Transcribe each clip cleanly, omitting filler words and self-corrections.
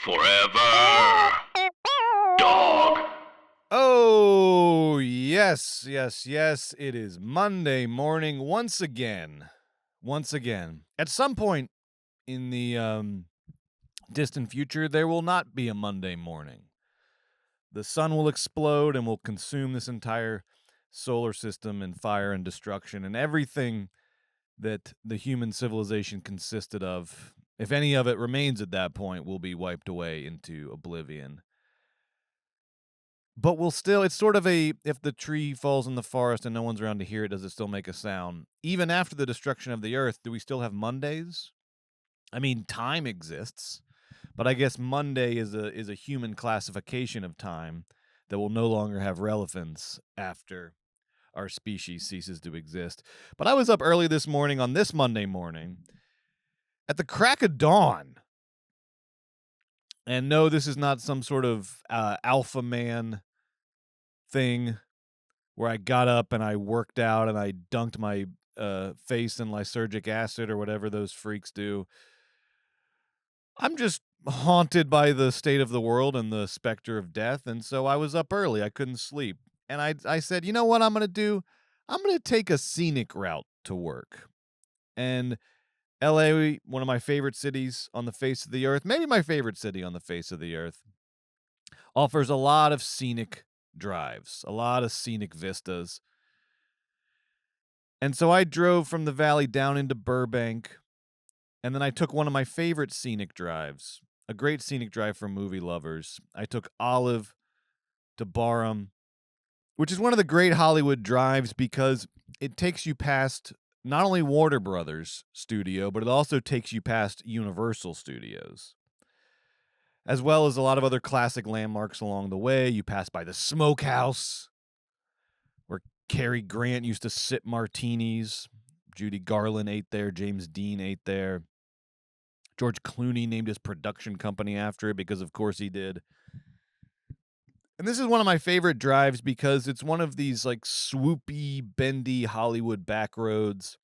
Forever. Dog. Oh, yes. It is Monday morning once again. At some point in the distant future, there will not be a Monday morning. The sun will explode and will consume this entire solar system in fire and destruction, and everything that the human civilization consisted of, if any of it remains at that point, will be wiped away into oblivion. But we'll still, it's sort of if the tree falls in the forest and no one's around to hear it, does it still make a sound? Even after the destruction of the earth, do we still have Mondays? I mean, time exists, but I guess Monday is a human classification of time that will no longer have relevance after our species ceases to exist. But I was up early this morning on this Monday morning at the crack of dawn. And no, this is not some sort of alpha man thing where I got up and I worked out and I dunked my face in lysergic acid or whatever those freaks do. I'm just haunted by the state of the world and the specter of death, and so I was up early. I couldn't sleep. And I said, you know what I'm going to do? I'm going to take a scenic route to work. And LA, one of my favorite cities on the face of the earth, maybe my favorite city on the face of the earth, offers a lot of scenic drives, a lot of scenic vistas. And so I drove from the valley down into Burbank, and then I took one of my favorite scenic drives, a great scenic drive for movie lovers. I took Olive to Barham, which is one of the great Hollywood drives because it takes you past not only Warner Brothers studio, but it also takes you past Universal Studios, as well as a lot of other classic landmarks along the way. You pass by the Smokehouse, where Cary Grant used to sip martinis. Judy Garland ate there. James Dean ate there. George Clooney named his production company after it because, of course, he did. And this is one of my favorite drives because it's one of these like swoopy, bendy Hollywood back roads.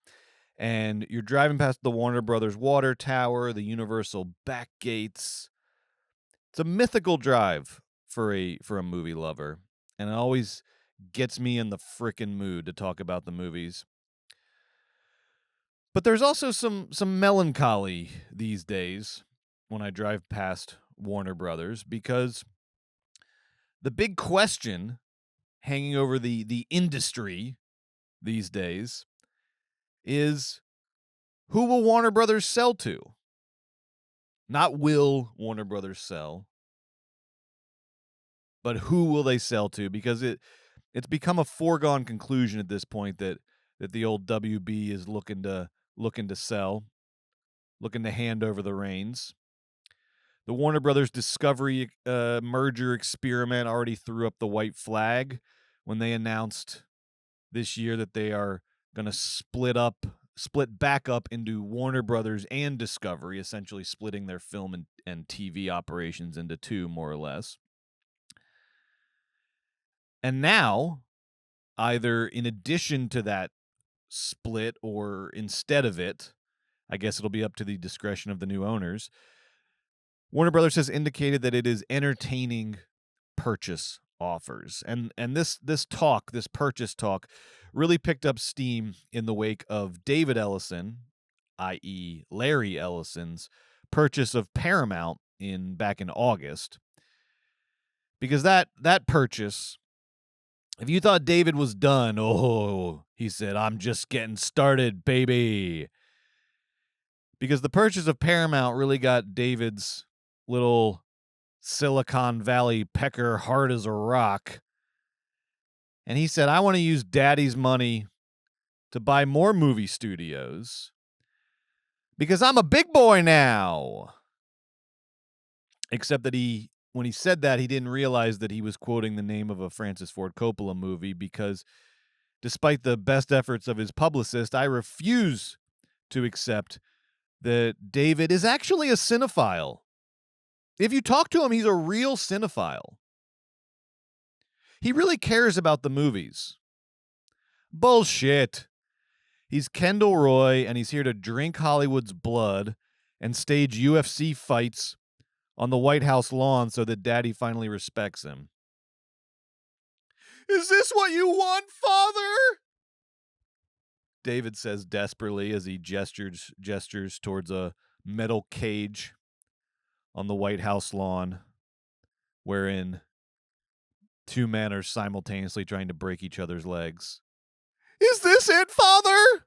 And you're driving past the Warner Brothers water tower, the Universal back gates. It's a mythical drive for a movie lover. And it always gets me in the frickin' mood to talk about the movies. But there's also some melancholy these days when I drive past Warner Brothers because the big question hanging over the industry these days is, who will Warner Brothers sell to? Not will Warner Brothers sell, but who will they sell to? Because it's become a foregone conclusion at this point that the old WB is looking to sell, looking to hand over the reins. The Warner Brothers Discovery merger experiment already threw up the white flag when they announced this year that they are going to split back up into Warner Brothers and Discovery, essentially splitting their film and TV operations into two, more or less. And now, either in addition to that split or instead of it, I guess it'll be up to the discretion of the new owners, Warner Brothers has indicated that it is entertaining purchase offers. And this purchase talk, really picked up steam in the wake of David Ellison, i.e. Larry Ellison's purchase of Paramount back in August. Because that purchase, if you thought David was done, he said, "I'm just getting started, baby." Because the purchase of Paramount really got David's little Silicon Valley pecker hard as a rock. And he said, "I want to use daddy's money to buy more movie studios because I'm a big boy now." Except that when he said that, he didn't realize that he was quoting the name of a Francis Ford Coppola movie, because despite the best efforts of his publicist, I refuse to accept that David is actually a cinephile. If you talk to him, he's a real cinephile. He really cares about the movies. Bullshit. He's Kendall Roy, and he's here to drink Hollywood's blood and stage UFC fights on the White House lawn so that Daddy finally respects him. Is this what you want, Father? David says desperately as he gestures towards a metal cage on the White House lawn, wherein two men are simultaneously trying to break each other's legs. Is this it, Father?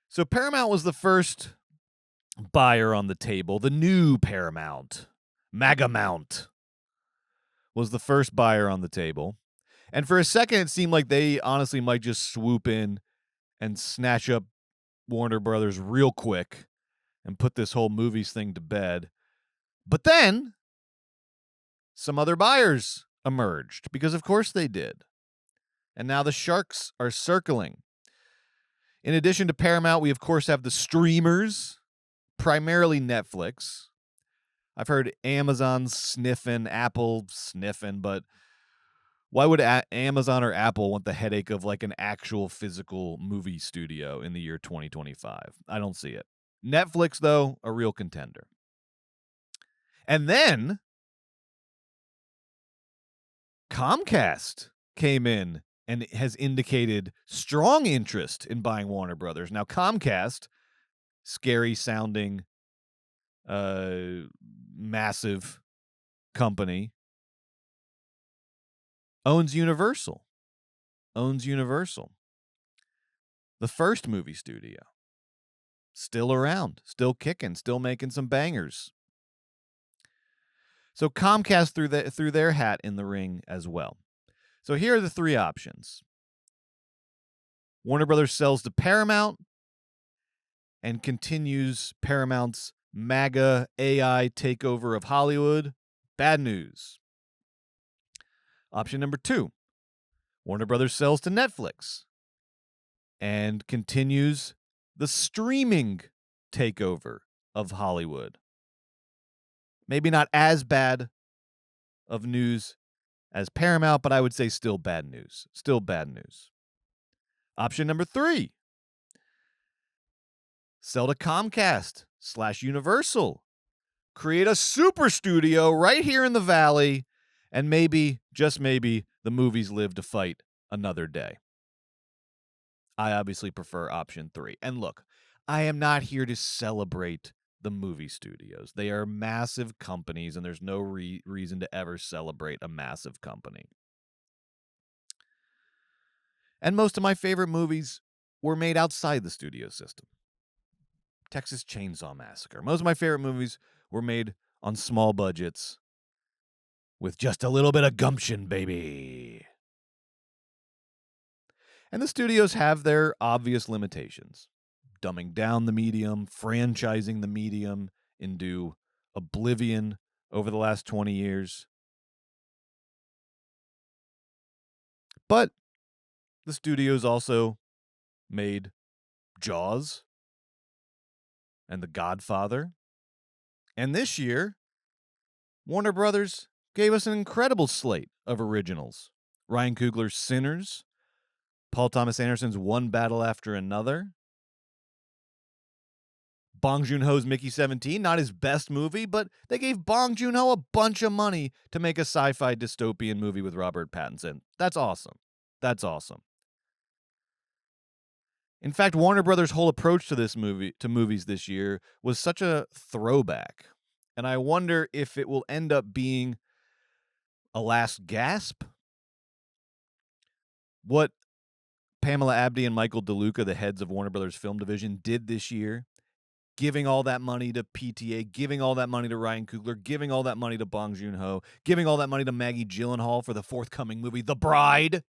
So Paramount was the first buyer on the table. The new Paramount, Magamount, was the first buyer on the table. And for a second, it seemed like they honestly might just swoop in and snatch up Warner Brothers real quick and put this whole movies thing to bed. But then some other buyers emerged, because of course they did. And now the sharks are circling. In addition to Paramount, we of course have the streamers, primarily Netflix. I've heard Amazon sniffing, Apple sniffing, but why would Amazon or Apple want the headache of like an actual physical movie studio in the year 2025? I don't see it. Netflix, though, a real contender. And then Comcast came in and has indicated strong interest in buying Warner Brothers. Now, Comcast, scary sounding, massive company, owns Universal. The first movie studio. Still around, still kicking, still making some bangers. So Comcast threw their hat in the ring as well. So here are the three options. Warner Brothers sells to Paramount and continues Paramount's MAGA AI takeover of Hollywood. Bad news. Option number 2. Warner Brothers sells to Netflix and continues the streaming takeover of Hollywood. Maybe not as bad of news as Paramount, but I would say still bad news. Option number 3. Sell to Comcast/Universal. Create a super studio right here in the Valley, and maybe, just maybe, the movies live to fight another day. I obviously prefer option 3. And look, I am not here to celebrate the movie studios. They are massive companies, and there's no reason to ever celebrate a massive company. And most of my favorite movies were made outside the studio system. Texas Chainsaw Massacre. Most of my favorite movies were made on small budgets with just a little bit of gumption, baby. And the studios have their obvious limitations. Dumbing down the medium, franchising the medium into oblivion over the last 20 years. But the studios also made Jaws and The Godfather. And this year, Warner Brothers gave us an incredible slate of originals. Ryan Coogler's Sinners, Paul Thomas Anderson's One Battle After Another, Bong Joon-ho's Mickey 17, not his best movie, but they gave Bong Joon-ho a bunch of money to make a sci-fi dystopian movie with Robert Pattinson. That's awesome. In fact, Warner Brothers' whole approach to movies this year was such a throwback. And I wonder if it will end up being a last gasp. What Pamela Abdy and Michael DeLuca, the heads of Warner Brothers Film Division, did this year, giving all that money to PTA, giving all that money to Ryan Coogler, giving all that money to Bong Joon-ho, giving all that money to Maggie Gyllenhaal for the forthcoming movie, The Bride.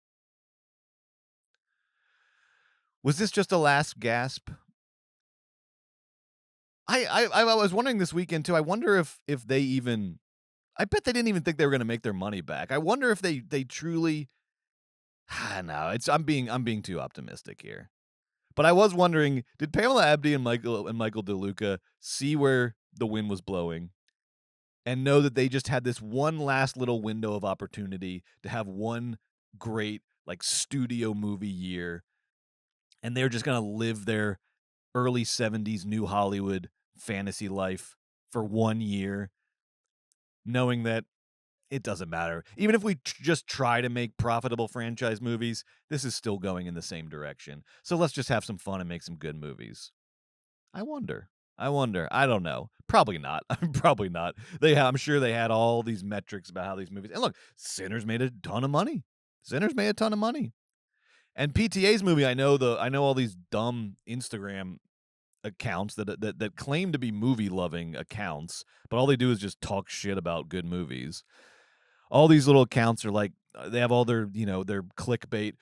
Was this just a last gasp? I was wondering this weekend, too. I wonder if they even... I bet they didn't even think they were going to make their money back. I wonder if they truly... No, I'm being too optimistic here. But I was wondering, did Pamela Abdy and Michael DeLuca see where the wind was blowing and know that they just had this one last little window of opportunity to have one great like studio movie year, and they're just going to live their early 70s New Hollywood fantasy life for 1 year, knowing that it doesn't matter. Even if we just try to make profitable franchise movies, this is still going in the same direction. So let's just have some fun and make some good movies. I wonder. I don't know. Probably not. Probably not. I'm sure they had all these metrics about how these movies. And look, Sinners made a ton of money. And PTA's movie, I know all these dumb Instagram accounts that claim to be movie loving accounts, but all they do is just talk shit about good movies. All these little accounts are like, they have all their clickbait.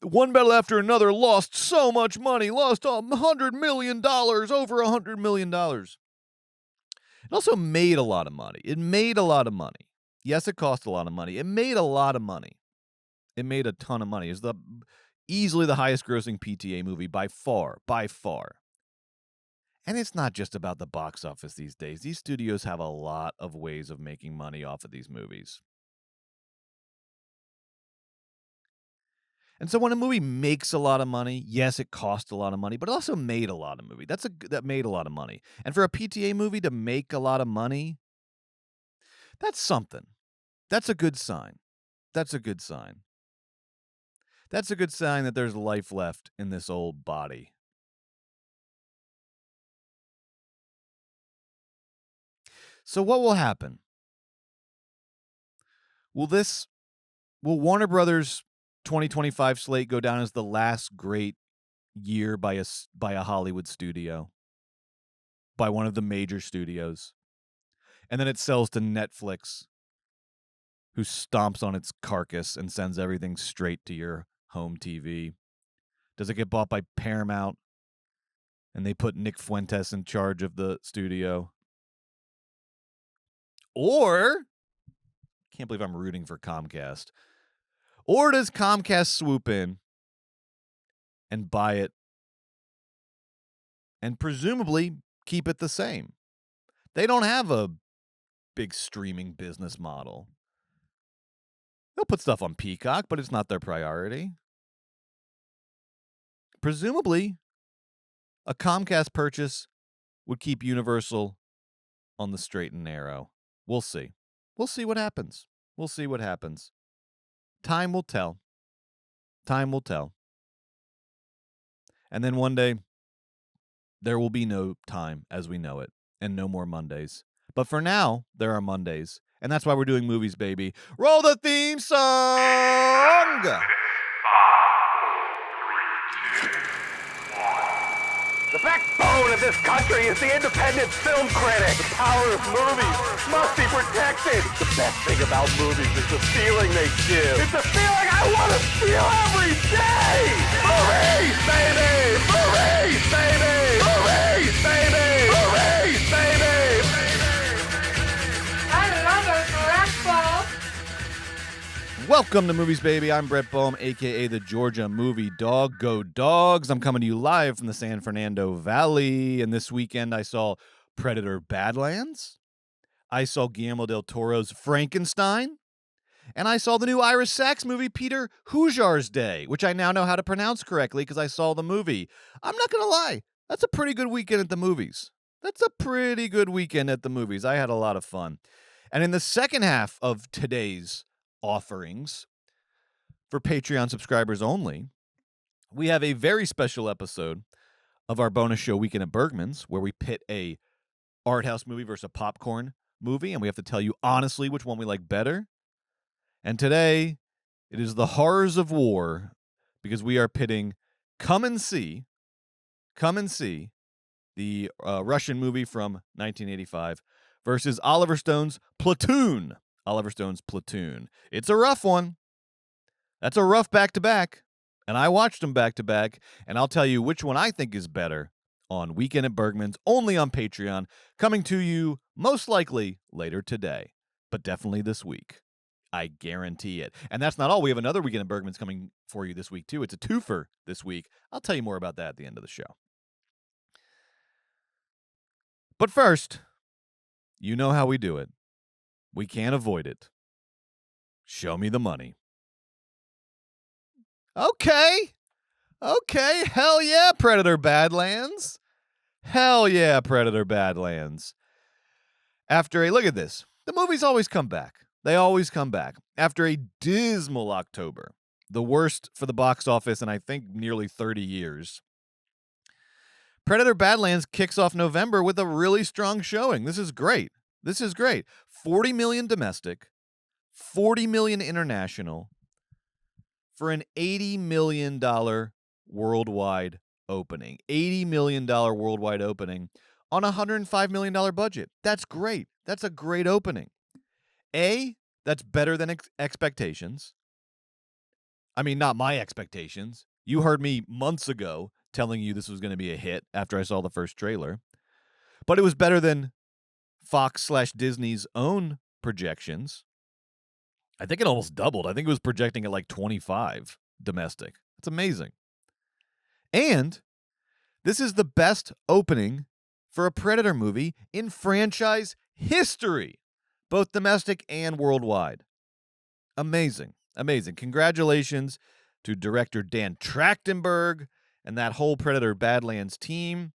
One battle after another lost so much money, lost $100 million, over $100 million. It also made a lot of money. Yes, it cost a lot of money. It made a lot of money. It made a ton of money. It's easily the highest grossing PTA movie by far. And it's not just about the box office these days. These studios have a lot of ways of making money off of these movies. And so when a movie makes a lot of money, yes, it cost a lot of money, but it also made a lot of money. That made a lot of money. And for a PTA movie to make a lot of money, that's something. That's a good sign. That's a good sign that there's life left in this old body. So what will happen? Will Warner Brothers 2025 slate go down as the last great year by a Hollywood studio, by one of the major studios, and then it sells to Netflix, who stomps on its carcass and sends everything straight to your home TV? Does it get bought by Paramount and they put Nick Fuentes in charge of the studio? Or, can't believe I'm rooting for Comcast. Or does Comcast swoop in and buy it and presumably keep it the same? They don't have a big streaming business model. They'll put stuff on Peacock, but it's not their priority. Presumably, a Comcast purchase would keep Universal on the straight and narrow. We'll see. We'll see what happens. Time will tell. And then one day, there will be no time as we know it, and no more Mondays. But for now, there are Mondays. And that's why we're doing movies, baby. Roll the theme song! The backbone of this country is the independent film critic. The power of movies must be protected. The best thing about movies is the feeling they give. It's a feeling I want to feel every day. Movies, baby! Movies, baby! Movies, baby! Movies, baby! I love it, Blackball. Welcome to Movies, baby. I'm Brett Boehm, a.k.a. the Georgia Movie Dawg. Go Dogs. I'm coming to you live from the San Fernando Valley. And this weekend, I saw Predator Badlands. I saw Guillermo del Toro's Frankenstein. And I saw the new Ira Sachs movie, Peter HUJAR'S Day, which I now know how to pronounce correctly because I saw the movie. I'm not going to lie. That's a pretty good weekend at the movies. I had a lot of fun. And in the second half of today's offerings for Patreon subscribers only, we have a very special episode of our bonus show Weekend at Bergman's, where we pit a art house movie versus a popcorn movie, and we have to tell you honestly which one we like better. And today, it is the horrors of war, because we are pitting Come and See, the Russian movie from 1985, versus Oliver Stone's Platoon. It's a rough one. That's a rough back-to-back. And I watched them back-to-back, and I'll tell you which one I think is better on Weekend at Bergman's, only on Patreon, coming to you most likely later today, but definitely this week. I guarantee it. And that's not all. We have another Weekend at Bergman's coming for you this week, too. It's a twofer this week. I'll tell you more about that at the end of the show. But first, you know how we do it. We can't avoid it. Show me the money. Okay. Hell yeah, Predator Badlands. Hell yeah, Predator Badlands. Look at this. The movies always come back. They always come back. After a dismal October, the worst for the box office in I think nearly 30 years, Predator Badlands kicks off November with a really strong showing. This is great. 40 million domestic, 40 million international for an $80 million worldwide opening. $80 million worldwide opening on a $105 million budget. That's great. That's a great opening. That's better than expectations. I mean, not my expectations. You heard me months ago telling you this was going to be a hit after I saw the first trailer. But it was better than Fox/Disney's own projections. I think it almost doubled. I think it was projecting at like 25 domestic. That's amazing. And this is the best opening for a Predator movie in franchise history, both domestic and worldwide. Amazing. Amazing. Congratulations to director Dan Trachtenberg and that whole Predator Badlands team.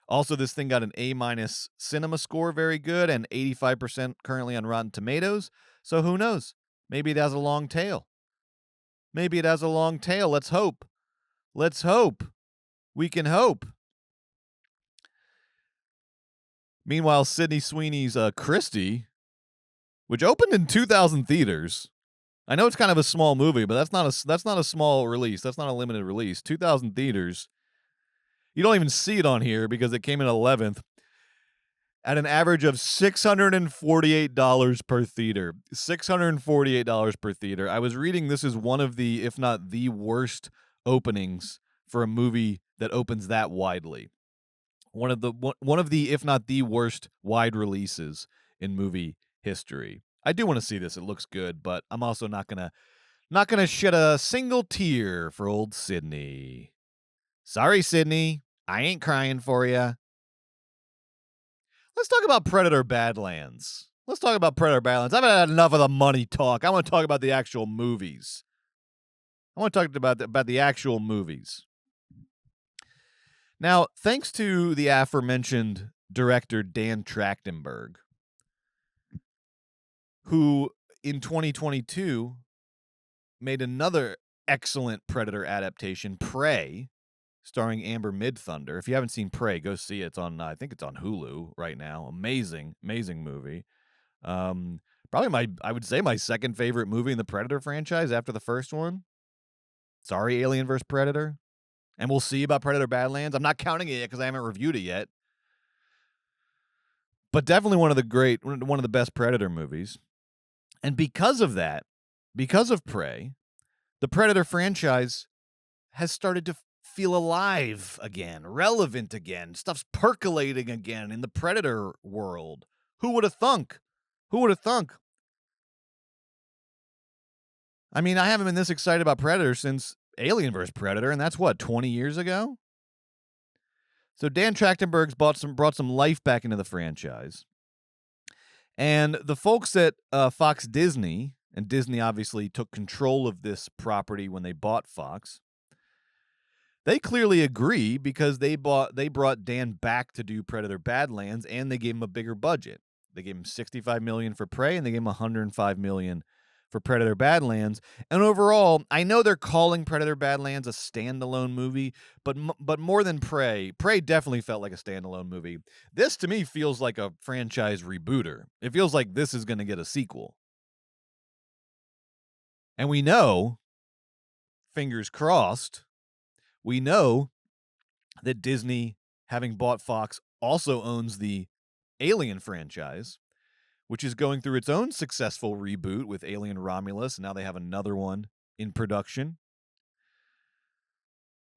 Also, this thing got an A- cinema score, very good, and 85% currently on Rotten Tomatoes. So who knows? Maybe it has a long tail. Let's hope. We can hope. Meanwhile, Sydney Sweeney's Christie, which opened in 2,000 theaters. I know it's kind of a small movie, but that's not a small release. That's not a limited release. 2,000 theaters. You don't even see it on here because it came in 11th at an average of $648 per theater. $648 per theater. I was reading this is one of the, if not the worst openings for a movie that opens that widely. One of the, if not the worst wide releases in movie history. I do want to see this. It looks good, but I'm also not gonna shed a single tear for old Sydney. Sorry, Sydney. I ain't crying for you. Let's talk about Predator Badlands. I've had enough of the money talk. I want to talk about the actual movies. About the actual movies. Now, thanks to the aforementioned director Dan Trachtenberg, who in 2022 made another excellent Predator adaptation, Prey, starring Amber Midthunder. If you haven't seen Prey, go see it. It's on, I think it's on Hulu right now. Amazing movie. Probably I would say my second favorite movie in the Predator franchise after the first one. Sorry, Alien vs. Predator. And we'll see about Predator Badlands. I'm not counting it yet because I haven't reviewed it yet. But definitely one of the best Predator movies. And because of that, because of Prey, the Predator franchise has started to feel alive again, relevant again. Stuff's percolating again in the Predator world. Who would have thunk? I mean, I haven't been this excited about Predator since Alien vs. Predator, and that's what, 20 years ago? So Dan Trachtenberg's brought some life back into the franchise. And the folks at Fox Disney, and Disney obviously took control of this property when they bought Fox, they clearly agree because they brought Dan back to do Predator Badlands, and they gave him a bigger budget. They gave him $65 million for Prey, and they gave him $105 million for Predator Badlands. And overall, I know they're calling Predator Badlands a standalone movie, but more than Prey definitely felt like a standalone movie. This, to me, feels like a franchise rebooter. It feels like this is going to get a sequel. And we know, fingers crossed, we know that Disney, having bought Fox, also owns the Alien franchise, which is going through its own successful reboot with Alien Romulus. Now they have another one in production.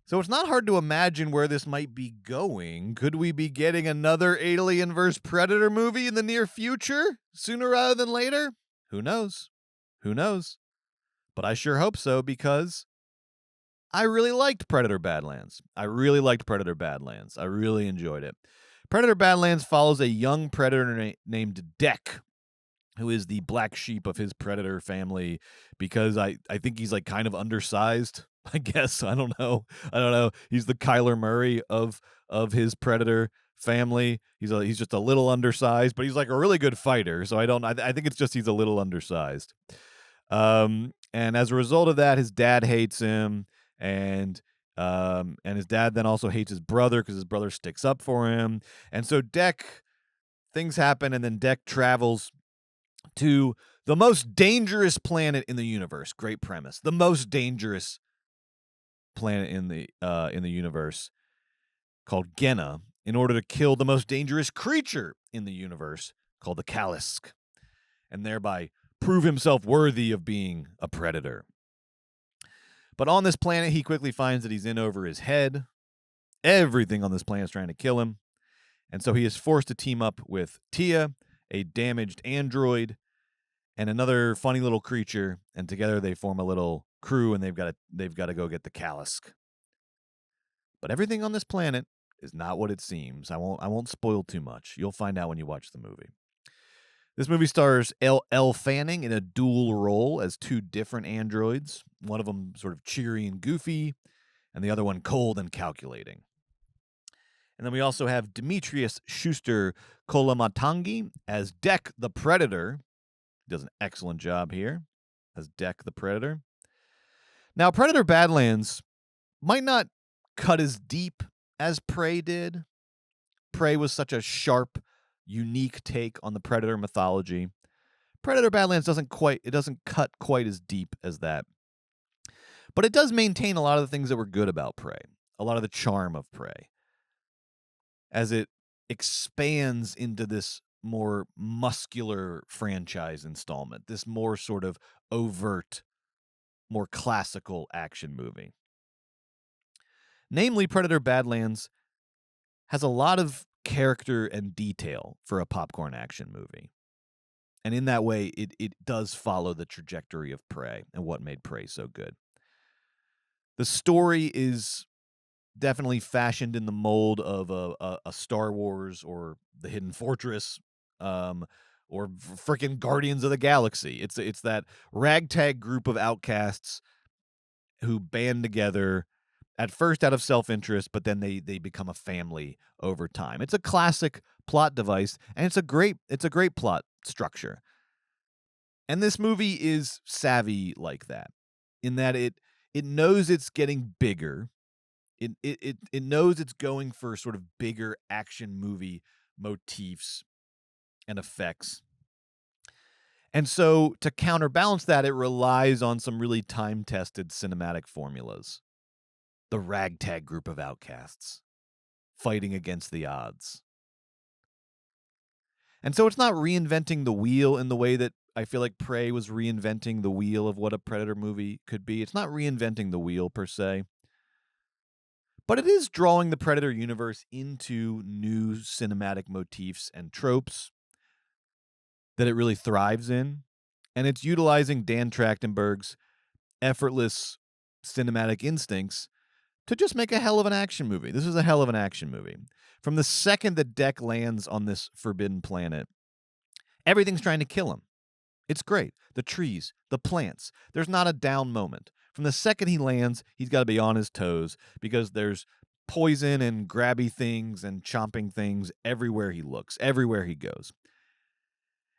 So it's not hard to imagine where this might be going. Could we be getting another Alien vs. Predator movie in the near future? Sooner rather than later? Who knows? But I sure hope so, because I really liked Predator Badlands. I really enjoyed it. Predator Badlands follows a young predator named Deck, who is the black sheep of his predator family, because I think he's like kind of undersized. I guess I don't know. He's the Kyler Murray of his predator family. He's just a little undersized, but he's like a really good fighter. So I think it's just he's a little undersized. And as a result of that, his dad hates him, and his dad then also hates his brother because his brother sticks up for him. And so things happen, and then Deck travels to the most dangerous planet in the universe. Great premise. The most dangerous planet in the universe, called Genna, in order to kill the most dangerous creature in the universe, called the Kalisk, and thereby prove himself worthy of being a predator. But on this planet, he quickly finds that he's in over his head. Everything on this planet is trying to kill him. And so he is forced to team up with Tia, a damaged android, and another funny little creature, and together they form a little crew, and they've got to go get the Kalisk. But everything on this planet is not what it seems. I won't spoil too much. You'll find out when you watch the movie. This movie stars Elle Fanning in a dual role as two different androids. One of them sort of cheery and goofy, and the other one cold and calculating. And then we also have Demetrius Schuster Kolamatangi as Deck the Predator. He does an excellent job here as Deck the Predator. Now, Predator Badlands might not cut as deep as Prey did. Prey was such a sharp, unique take on the Predator mythology. Predator Badlands doesn't cut quite as deep as that. But it does maintain a lot of the things that were good about Prey, a lot of the charm of Prey, as it expands into this more muscular franchise installment, this more sort of overt, more classical action movie. Namely, Predator Badlands has a lot of character and detail for a popcorn action movie. And in that way, it does follow the trajectory of Prey and what made Prey so good. The story is definitely fashioned in the mold of a Star Wars or The Hidden Fortress, or freaking Guardians of the Galaxy. It's that ragtag group of outcasts who band together, at first out of self-interest, but then they become a family over time. It's a classic plot device, and it's a great plot structure. And this movie is savvy like that, in that it knows it's getting bigger. It knows it's going for sort of bigger action movie motifs and effects. And so to counterbalance that, it relies on some really time-tested cinematic formulas. The ragtag group of outcasts fighting against the odds. And so it's not reinventing the wheel in the way that I feel like Prey was reinventing the wheel of what a Predator movie could be. It's not reinventing the wheel per se. But it is drawing the Predator universe into new cinematic motifs and tropes that it really thrives in. And it's utilizing Dan Trachtenberg's effortless cinematic instincts to just make a hell of an action movie. This is a hell of an action movie. From the second that Deck lands on this forbidden planet, everything's trying to kill him. It's great. The trees, the plants. There's not a down moment. From the second he lands, he's got to be on his toes because there's poison and grabby things and chomping things everywhere he looks, everywhere he goes.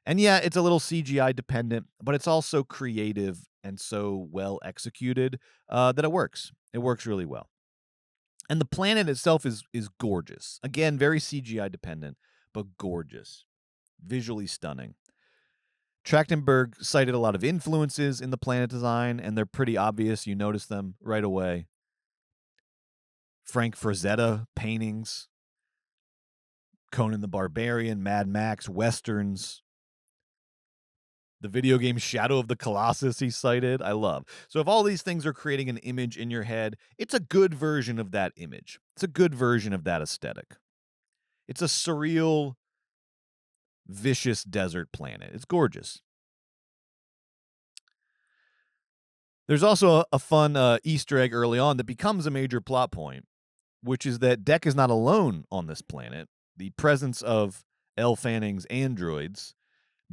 And yeah, it's a little CGI dependent, but it's also creative and so well executed that it works. It works really well. And the planet itself is gorgeous. Again, very CGI dependent, but gorgeous. Visually stunning. Trachtenberg cited a lot of influences in the planet design, and they're pretty obvious. You notice them right away. Frank Frazetta paintings, Conan the Barbarian, Mad Max, Westerns, the video game Shadow of the Colossus he cited, I love. So if all these things are creating an image in your head, it's a good version of that image. It's a good version of that aesthetic. It's a surreal, vicious desert planet. It's gorgeous. There's also a fun Easter egg early on that becomes a major plot point, which is that Deck is not alone on this planet. The presence of Elle Fanning's androids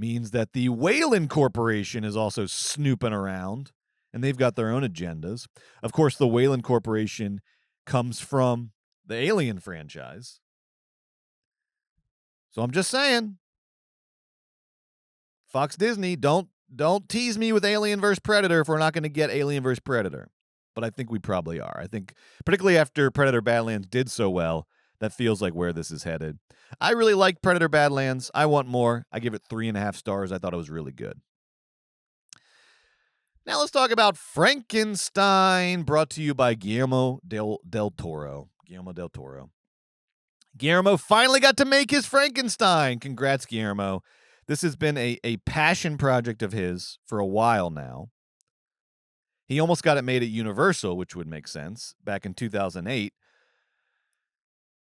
means that the Whalen Corporation is also snooping around, and they've got their own agendas. Of course, the Whalen Corporation comes from the Alien franchise. So I'm just saying, Fox Disney, don't tease me with Alien vs. Predator if we're not going to get Alien vs. Predator. But I think we probably are. I think, particularly after Predator Badlands did so well, that feels like where this is headed. I really like Predator Badlands. I want more. I give it 3.5 stars. I thought it was really good. Now let's talk about Frankenstein, brought to you by Guillermo del Toro. Guillermo del Toro. Guillermo finally got to make his Frankenstein. Congrats, Guillermo. This has been a passion project of his for a while now. He almost got it made at Universal, which would make sense, back in 2008.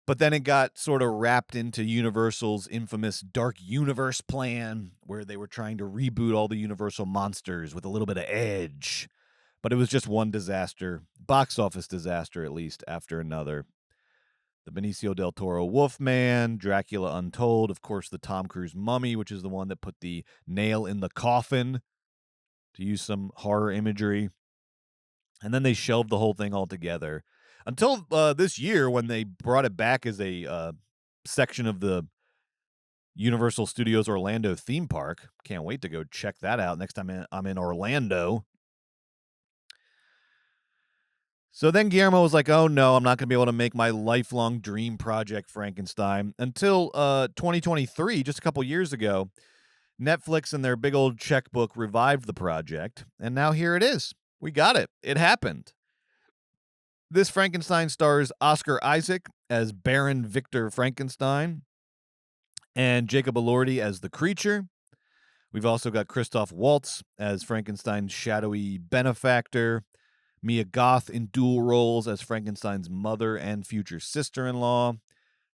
But then it got sort of wrapped into Universal's infamous Dark Universe plan, where they were trying to reboot all the Universal monsters with a little bit of edge. But it was just one disaster, box office disaster at least, after another. The Benicio del Toro Wolfman, Dracula Untold, of course the Tom Cruise Mummy, which is the one that put the nail in the coffin, to use some horror imagery. And then they shelved the whole thing altogether until this year, when they brought it back as a section of the Universal Studios Orlando theme park. Can't wait to go check that out next time I'm in Orlando. So then Guillermo was like, oh no, I'm not going to be able to make my lifelong dream project Frankenstein until 2023, just a couple years ago. Netflix and their big old checkbook revived the project, and now here it is. We got it. It happened. This Frankenstein stars Oscar Isaac as Baron Victor Frankenstein and Jacob Elordi as the creature. We've also got Christoph Waltz as Frankenstein's shadowy benefactor, Mia Goth in dual roles as Frankenstein's mother and future sister-in-law.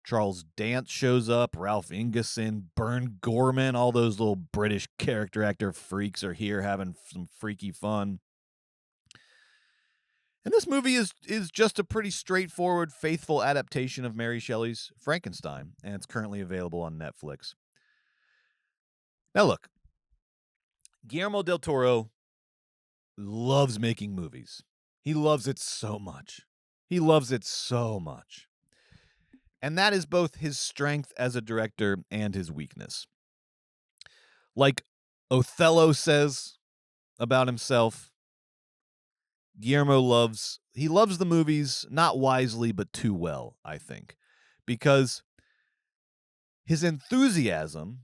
Charles Dance shows up, Ralph Ingeson, Bern Gorman, all those little British character actor freaks are here having some freaky fun. And this movie is just a pretty straightforward, faithful adaptation of Mary Shelley's Frankenstein, and it's currently available on Netflix. Now look, Guillermo del Toro loves making movies. He loves it so much. He loves it so much. And that is both his strength as a director and his weakness. Like Othello says about himself, Guillermo loves the movies, not wisely, but too well, I think. Because his enthusiasm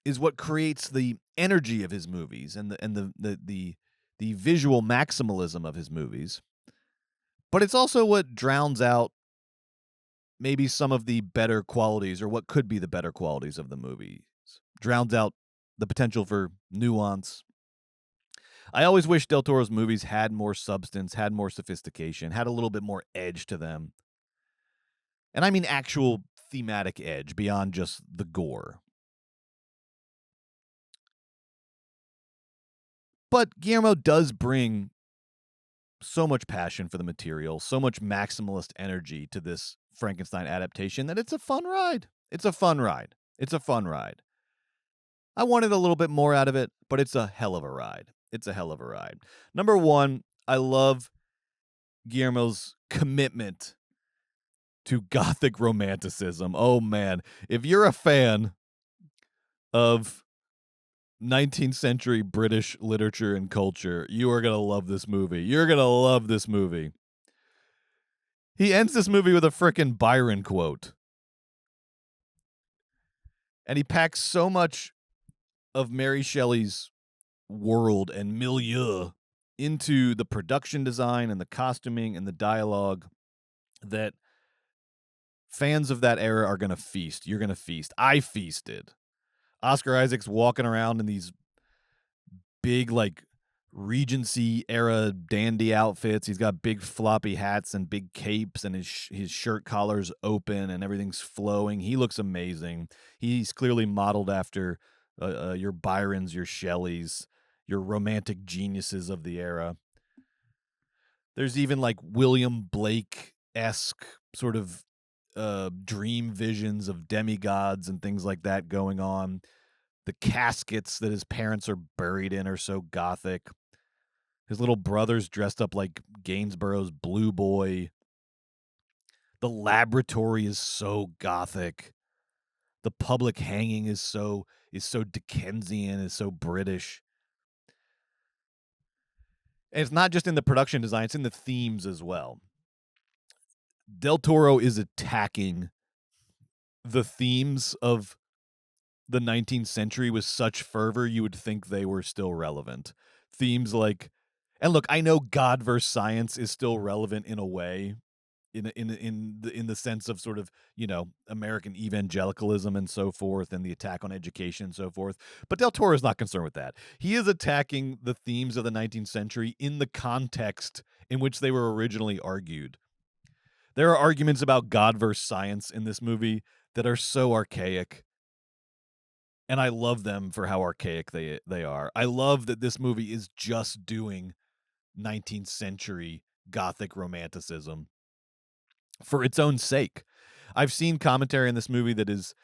is what creates the energy of his movies and the visual maximalism of his movies. But it's also what drowns out maybe some of the better qualities, or what could be the better qualities of the movies. Drowns out the potential for nuance. I always wish Del Toro's movies had more substance, had more sophistication, had a little bit more edge to them. And I mean actual thematic edge beyond just the gore. But Guillermo does bring so much passion for the material, so much maximalist energy to this Frankenstein adaptation that it's a fun ride. It's a fun ride. It's a fun ride. I wanted a little bit more out of it, but it's a hell of a ride. It's a hell of a ride. Number one, I love Guillermo's commitment to Gothic romanticism. Oh, man. If you're a fan of 19th century British literature and culture, you are going to love this movie. You're going to love this movie. He ends this movie with a frickin' Byron quote. And he packs so much of Mary Shelley's world and milieu into the production design and the costuming and the dialogue that fans of that era are going to feast. You're going to feast. I feasted. Oscar Isaac's walking around in these big, like, Regency era dandy outfits. He's got big floppy hats and big capes, and his shirt collar's open and everything's flowing. He looks amazing. He's clearly modeled after your Byrons, your Shelleys, your romantic geniuses of the era. There's even like William Blake-esque sort of dream visions of demigods and things like that going on. The caskets that his parents are buried in are so gothic. His little brother's dressed up like Gainsborough's Blue Boy. The laboratory is so gothic. The public hanging is so Dickensian, is so British. And it's not just in the production design, it's in the themes as well. Del Toro is attacking the themes of the 19th century with such fervor, you would think they were still relevant. Themes like, and look, I know God versus science is still relevant in a way, in the sense of sort of, American evangelicalism and so forth, and the attack on education and so forth. But Del Toro is not concerned with that. He is attacking the themes of the 19th century in the context in which they were originally argued. There are arguments about God versus science in this movie that are so archaic. And I love them for how archaic they are. I love that this movie is just doing 19th century Gothic romanticism for its own sake. I've seen commentary in this movie that is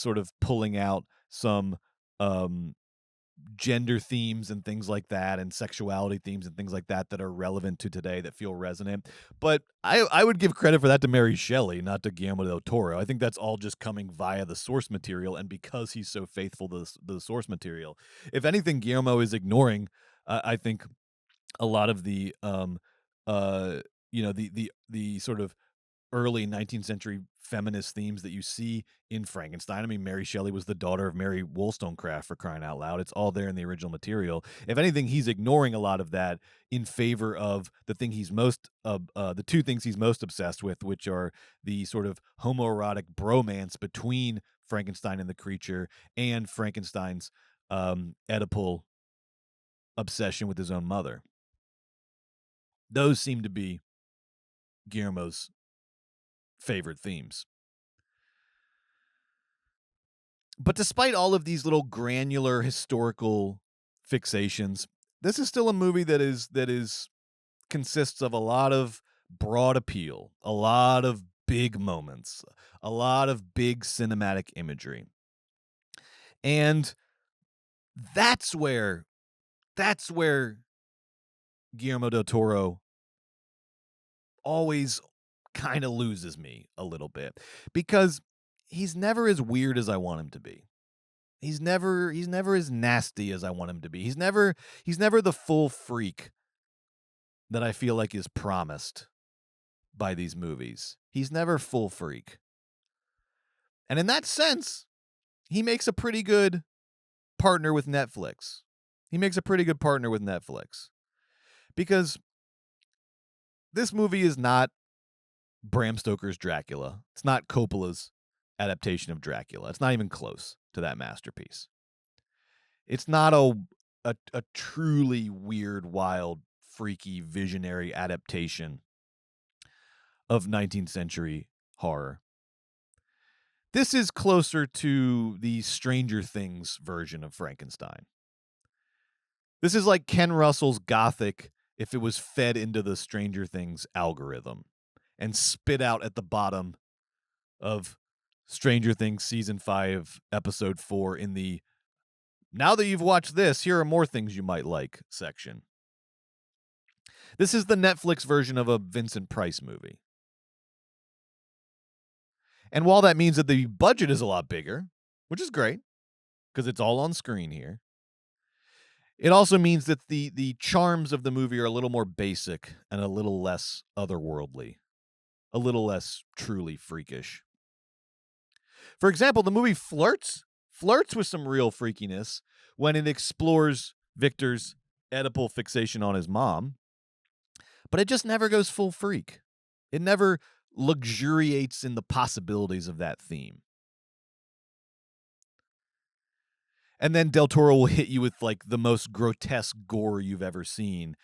sort of pulling out some gender themes and things like that, and sexuality themes and things like that that are relevant to today, that feel resonant. But I would give credit for that to Mary Shelley, not to Guillermo del Toro. I think that's all just coming via the source material, and because he's so faithful to the source material. If anything, Guillermo is ignoring, I think, a lot of the the sort of early 19th century feminist themes that you see in Frankenstein. I mean, Mary Shelley was the daughter of Mary Wollstonecraft, for crying out loud. It's all there in the original material. If anything, he's ignoring a lot of that in favor of the thing he's most the two things he's most obsessed with, which are the sort of homoerotic bromance between Frankenstein and the creature, and Frankenstein's Oedipal obsession with his own mother. Those seem to be Guillermo's favorite themes. But despite all of these little granular historical fixations, this is still a movie that consists of a lot of broad appeal, a lot of big moments, a lot of big cinematic imagery. And that's where Guillermo del Toro always kind of loses me a little bit, because he's never as weird as I want him to be. He's never as nasty as I want him to be. He's never the full freak that I feel like is promised by these movies. He's never full freak. And in that sense, he makes a pretty good partner with Netflix. Because this movie is not Bram Stoker's Dracula. It's not Coppola's adaptation of Dracula. It's not even close to that masterpiece. It's not a truly weird, wild, freaky, visionary adaptation of 19th century horror. This is closer to the Stranger Things version of Frankenstein. This is like Ken Russell's Gothic if it was fed into the Stranger Things algorithm and spit out at the bottom of Stranger Things Season 5, Episode 4 in the "now that you've watched this, here are more things you might like" section. This is the Netflix version of a Vincent Price movie. And while that means that the budget is a lot bigger, which is great, because it's all on screen here, it also means that the charms of the movie are a little more basic and a little less otherworldly, a little less truly freakish. For example, the movie flirts with some real freakiness when it explores Victor's Oedipal fixation on his mom, but it just never goes full freak. It never luxuriates in the possibilities of that theme. And then Del Toro will hit you with like the most grotesque gore you've ever seen,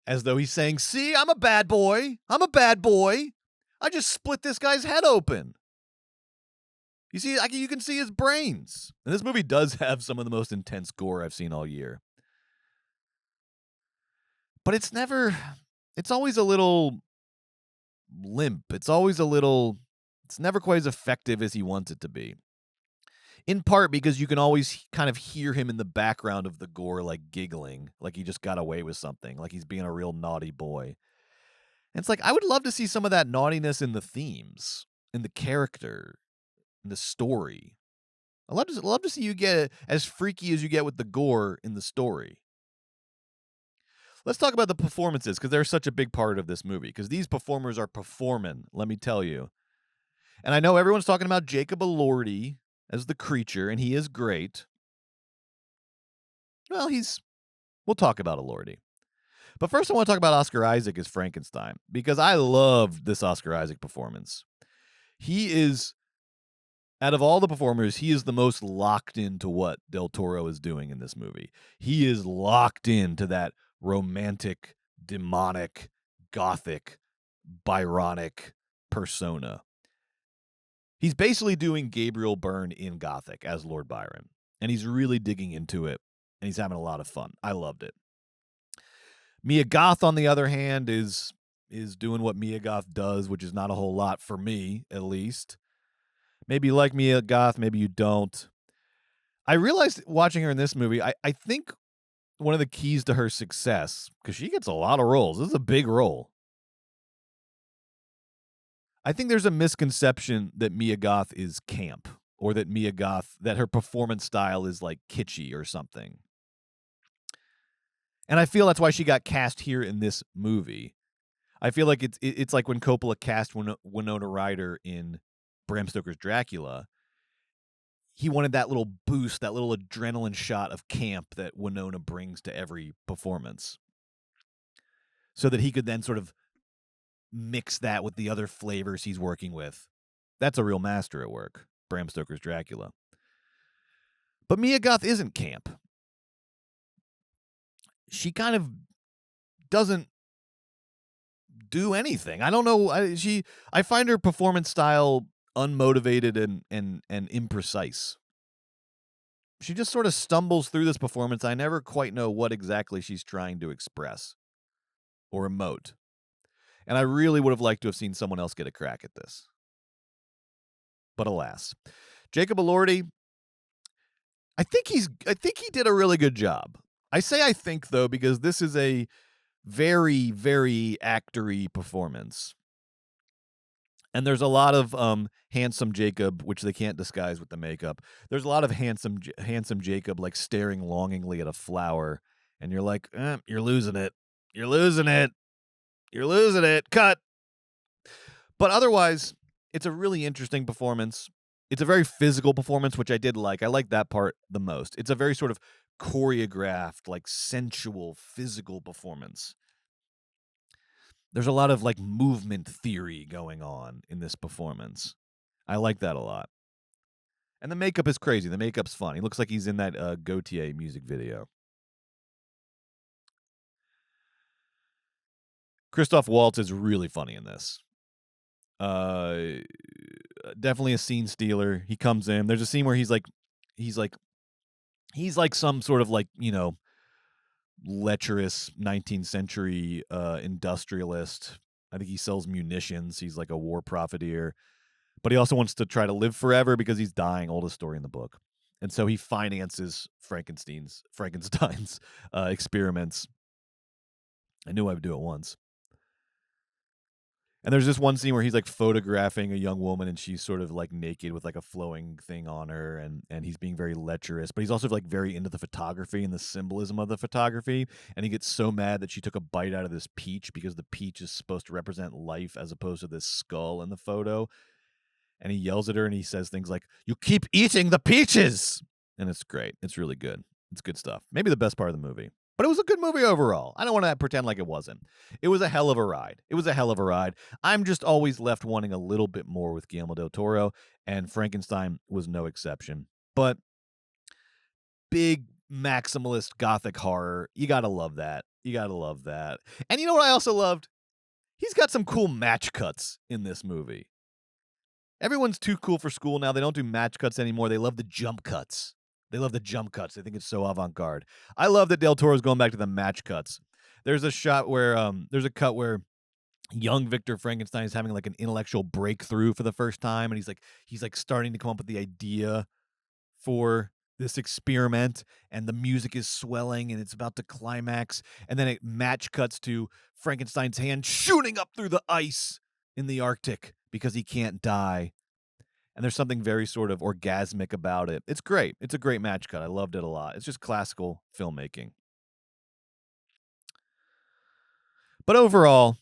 as though he's saying, "See, I'm a bad boy. I just split this guy's head open. You see, you can see his brains." And this movie does have some of the most intense gore I've seen all year. But it's always a little limp. It's never quite as effective as he wants it to be. In part because you can always kind of hear him in the background of the gore, like giggling, like he just got away with something, like he's being a real naughty boy. And it's like, I would love to see some of that naughtiness in the themes, in the character, in the story. I love to see you get as freaky as you get with the gore in the story. Let's talk about the performances, because they're such a big part of this movie, because these performers are performing, let me tell you. And I know everyone's talking about Jacob Elordi as the creature, and he is great. Well, we'll talk about Elordi. But first I want to talk about Oscar Isaac as Frankenstein, because I loved this Oscar Isaac performance. He is, out of all the performers, he is the most locked into what Del Toro is doing in this movie. He is locked into that romantic, demonic, gothic, Byronic persona. He's basically doing Gabriel Byrne in Gothic as Lord Byron, and he's really digging into it, and he's having a lot of fun. I loved it. Mia Goth, on the other hand, is doing what Mia Goth does, which is not a whole lot for me, at least. Maybe you like Mia Goth, maybe you don't. I realized watching her in this movie, I think one of the keys to her success, because she gets a lot of roles. This is a big role. I think there's a misconception that Mia Goth is camp, or that that her performance style is like kitschy or something. And I feel that's why she got cast here in this movie. I feel like it's like when Coppola cast Winona Ryder in Bram Stoker's Dracula. He wanted that little boost, that little adrenaline shot of camp that Winona brings to every performance, so that he could then sort of mix that with the other flavors he's working with. That's a real master at work, Bram Stoker's Dracula. But Mia Goth isn't camp. She kind of doesn't do anything. I don't know. I find her performance style unmotivated and imprecise. She just sort of stumbles through this performance. I never quite know what exactly she's trying to express or emote. And I really would have liked to have seen someone else get a crack at this. But alas. Jacob Elordi, I think he did a really good job. I say I think, though, because this is a very, very actor-y performance. And there's a lot of handsome Jacob, which they can't disguise with the makeup. There's a lot of handsome Jacob, like staring longingly at a flower. And you're like, you're losing it. You're losing it. You're losing it. Cut. But otherwise, it's a really interesting performance. It's a very physical performance, which I did like. I like that part the most. It's a very sort of choreographed, like sensual, physical performance. There's a lot of like movement theory going on in this performance. I like that a lot. And the makeup is crazy. The makeup's fun. He looks like he's in that Gautier music video. Christoph Waltz is really funny in this. Definitely a scene stealer. He comes in. There's a scene where he's like some sort of like, lecherous 19th century industrialist. I think he sells munitions. He's like a war profiteer. But he also wants to try to live forever because he's dying, oldest story in the book. And so he finances Frankenstein's experiments. I knew I would do it once. And there's this one scene where he's like photographing a young woman and she's sort of like naked with like a flowing thing on her, and he's being very lecherous, but he's also like very into the photography and the symbolism of the photography. And he gets so mad that she took a bite out of this peach because the peach is supposed to represent life as opposed to this skull in the photo. And he yells at her and he says things like, "You keep eating the peaches!" And it's great. It's really good. It's good stuff. Maybe the best part of the movie. But it was a good movie overall. I don't want to pretend like it wasn't. It was a hell of a ride. I'm just always left wanting a little bit more with Guillermo del Toro, and Frankenstein was no exception. But big maximalist gothic horror, you gotta love that. And you know what I also loved? He's got some cool match cuts in this movie. Everyone's too cool for school now. They don't do match cuts anymore. They love the jump cuts. They think it's so avant-garde. I love that Del Toro's going back to the match cuts. There's a shot where there's a cut where young Victor Frankenstein is having like an intellectual breakthrough for the first time, and he's like starting to come up with the idea for this experiment, and the music is swelling and it's about to climax, and then it match cuts to Frankenstein's hand shooting up through the ice in the Arctic because he can't die. And there's something very sort of orgasmic about it. It's great. It's a great match cut. I loved it a lot. It's just classical filmmaking. But overall,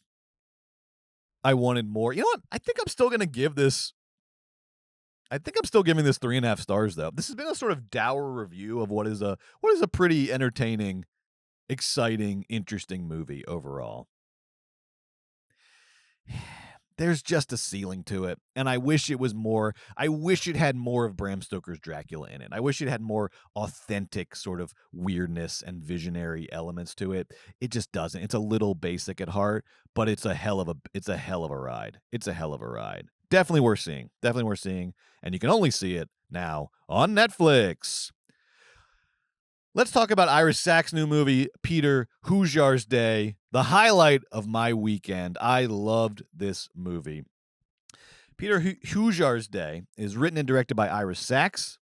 I wanted more. You know what? I think I'm still going to give this. I think I'm still giving this 3.5 stars, though. This has been a sort of dour review of what is a pretty entertaining, exciting, interesting movie overall. There's just a ceiling to it, and I wish it was more. I wish it had more of Bram Stoker's Dracula in it. I wish it had more authentic sort of weirdness and visionary elements to it. It just doesn't. It's a little basic at heart, but it's a hell of a ride. It's a hell of a ride. Definitely worth seeing. And you can only see it now on Netflix. Let's talk about Ira Sachs' new movie, Peter HUJAR'S Day, the highlight of my weekend. I loved this movie. Peter HUJAR'S Day is written and directed by Ira Sachs.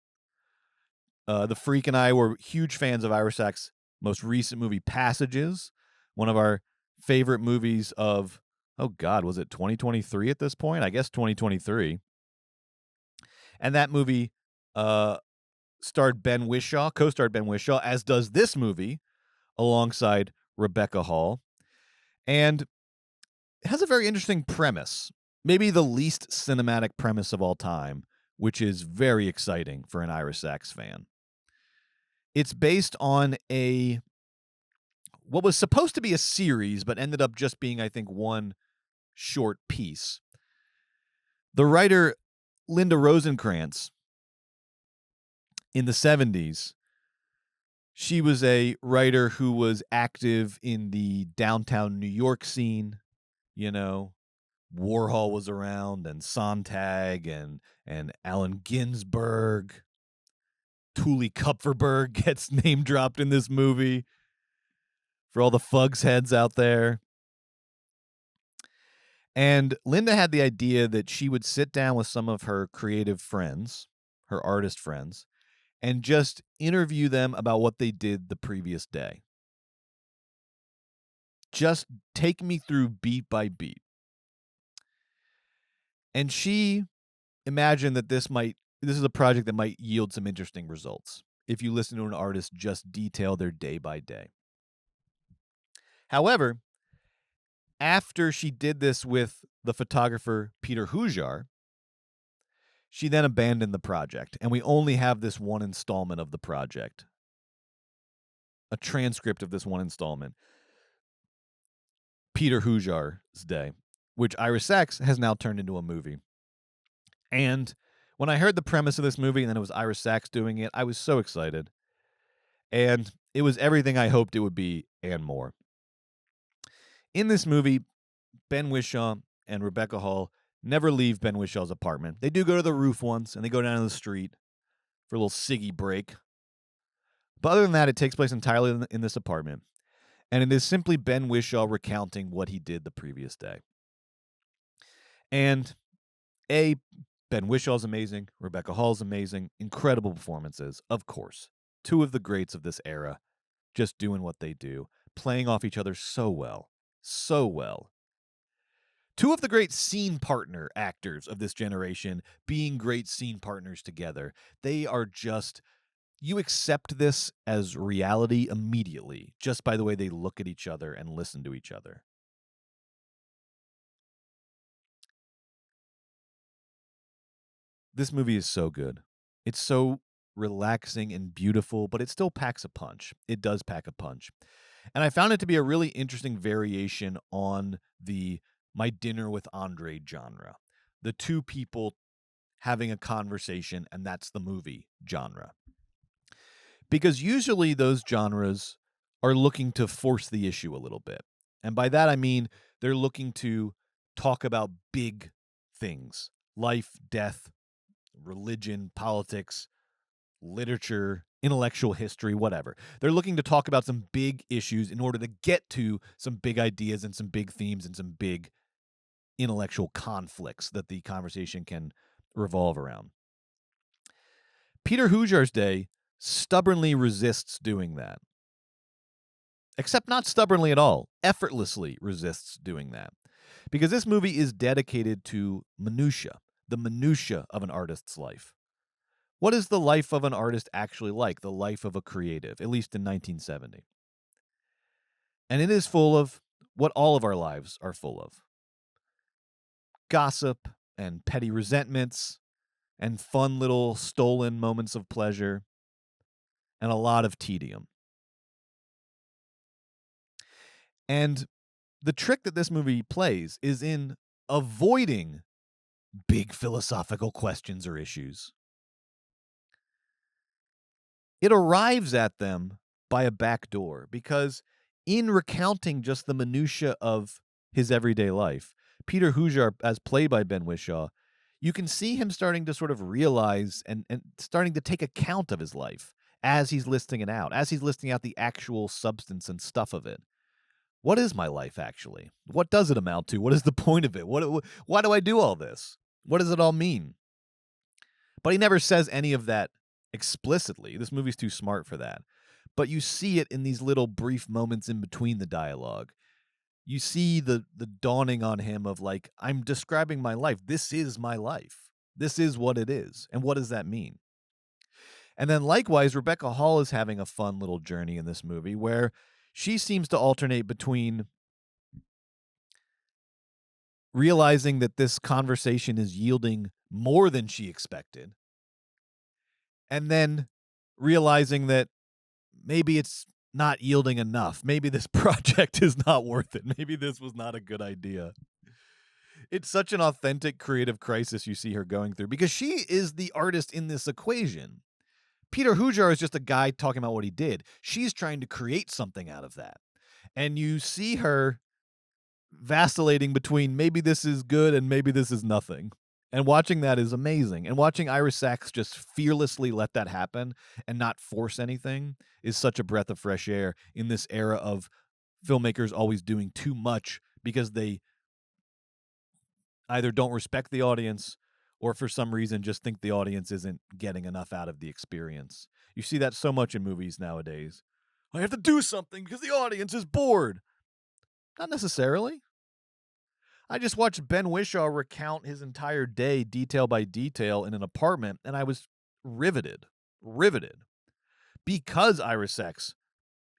The Freak and I were huge fans of Ira Sachs' most recent movie, Passages, one of our favorite movies of, oh God, was it 2023 at this point? I guess 2023. And that movie co-starred Ben Whishaw, as does this movie, alongside Rebecca Hall. And it has a very interesting premise, maybe the least cinematic premise of all time, which is very exciting for an Ira Sachs fan. It's based on what was supposed to be a series, but ended up just being, I think, one short piece. The writer Linda Rosenkrantz, in the 70s, she was a writer who was active in the downtown New York scene. You know, Warhol was around, and Sontag, and Allen Ginsberg. Thule Kupferberg gets name dropped in this movie for all the Fugs heads out there. And Linda had the idea that she would sit down with some of her creative friends, her artist friends, and just interview them about what they did the previous day. Just take me through beat by beat. And she imagined that this is a project that might yield some interesting results if you listen to an artist just detail their day by day. However, after she did this with the photographer Peter Hujar, she then abandoned the project, and we only have this one installment of the project, a transcript of this one installment, Peter HUJAR'S Day, which Ira Sachs has now turned into a movie. And when I heard the premise of this movie and then it was Ira Sachs doing it, I was so excited. And it was everything I hoped it would be and more. In this movie, Ben Whishaw and Rebecca Hall never leave Ben Wishaw's apartment. They do go to the roof once, and they go down to the street for a little ciggy break. But other than that, it takes place entirely in this apartment. And it is simply Ben Whishaw recounting what he did the previous day. And Ben Wishaw's amazing. Rebecca Hall's amazing. Incredible performances, of course. Two of the greats of this era just doing what they do, playing off each other so well. So well. Two of the great scene partner actors of this generation being great scene partners together. They are just, you accept this as reality immediately, just by the way they look at each other and listen to each other. This movie is so good. It's so relaxing and beautiful, but it still packs a punch. It does pack a punch. And I found it to be a really interesting variation on the My Dinner with Andre genre. The two people having a conversation, and that's the movie genre. Because usually those genres are looking to force the issue a little bit. And by that I mean they're looking to talk about big things. Life, death, religion, politics, literature, intellectual history, whatever. They're looking to talk about some big issues in order to get to some big ideas and some big themes and some big intellectual conflicts that the conversation can revolve around. Peter HUJAR'S Day stubbornly resists doing that. Except not stubbornly at all, effortlessly resists doing that. Because this movie is dedicated to minutia, the minutia of an artist's life. What is the life of an artist actually like? The life of a creative, at least in 1970. And it is full of what all of our lives are full of. Gossip and petty resentments and fun little stolen moments of pleasure and a lot of tedium. And the trick that this movie plays is in avoiding big philosophical questions or issues. It arrives at them by a back door because in recounting just the minutia of his everyday life, Peter HUJAR, as played by Ben Whishaw, you can see him starting to sort of realize and starting to take account of his life as he's listing it out, as he's listing out the actual substance and stuff of it. What is my life actually? What does it amount to? What is the point of it? Why do I do all this? What does it all mean? But he never says any of that explicitly. This movie's too smart for that. But you see it in these little brief moments in between the dialogue. You see the dawning on him of like, I'm describing my life. This is my life. This is what it is. And what does that mean? And then likewise, Rebecca Hall is having a fun little journey in this movie where she seems to alternate between realizing that this conversation is yielding more than she expected, and then realizing that maybe it's not yielding enough. Maybe this project is not worth it. Maybe this was not a good idea. It's such an authentic creative crisis you see her going through because she is the artist in this equation. Peter HUJAR is just a guy talking about what he did. She's trying to create something out of that. And you see her vacillating between maybe this is good and maybe this is nothing. And watching that is amazing. And watching Ira Sachs just fearlessly let that happen and not force anything is such a breath of fresh air in this era of filmmakers always doing too much because they either don't respect the audience or for some reason just think the audience isn't getting enough out of the experience. You see that so much in movies nowadays. I have to do something because the audience is bored. Not necessarily. I just watched Ben Whishaw recount his entire day detail by detail in an apartment, and I was riveted. Because Ira Sachs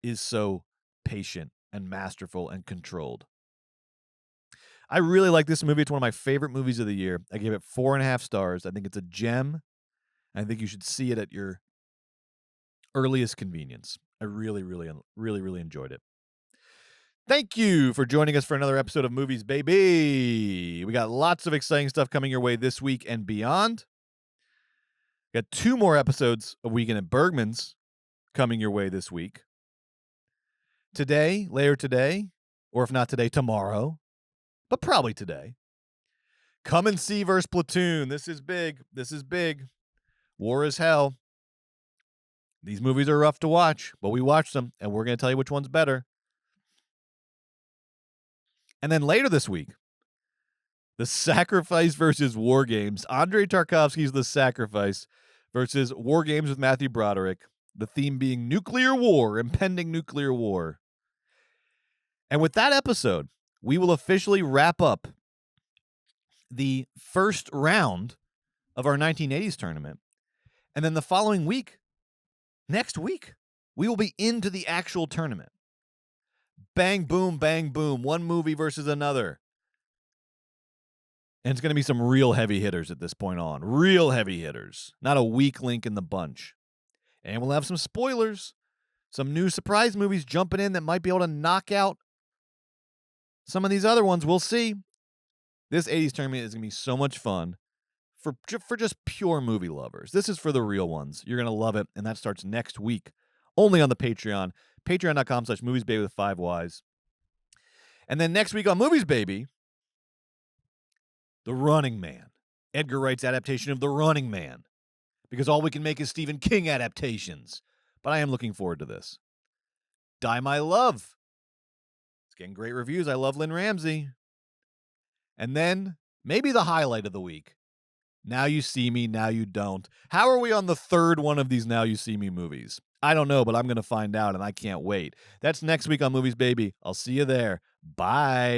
is so patient and masterful and controlled. I really like this movie. It's one of my favorite movies of the year. I gave it 4.5 stars. I think it's a gem. I think you should see it at your earliest convenience. I really enjoyed it. Thank you for joining us for another episode of Movies, Baby. We got lots of exciting stuff coming your way this week and beyond. Got 2 more episodes of Weekend at Bergman's coming your way this week. Later today, or if not today, tomorrow, but probably today. Come and See vs. Platoon. This is big. War is hell. These movies are rough to watch, but we watch them, and we're going to tell you which one's better. And then later this week, The Sacrifice versus War Games. Andrei Tarkovsky's The Sacrifice versus War Games with Matthew Broderick. The theme being nuclear war, impending nuclear war. And with that episode, we will officially wrap up the first round of our 1980s tournament. And then the following week, next week, we will be into the actual tournament. Bang, boom, one movie versus another. And it's going to be some real heavy hitters at this point on. Real heavy hitters. Not a weak link in the bunch. And we'll have some spoilers. Some new surprise movies jumping in that might be able to knock out some of these other ones. We'll see. This 80s tournament is going to be so much fun for just pure movie lovers. This is for the real ones. You're going to love it. And that starts next week. Only on the Patreon. Patreon.com/moviesbaby with 5 Ys. And then next week on Movies Baby, The Running Man. Edgar Wright's adaptation of The Running Man. Because all we can make is Stephen King adaptations. But I am looking forward to this. Die My Love. It's getting great reviews. I love Lynn Ramsey. And then, maybe the highlight of the week, Now You See Me, Now You Don't. How are we on the third one of these Now You See Me movies? I don't know, but I'm going to find out, and I can't wait. That's next week on Movies Baby. I'll see you there. Bye.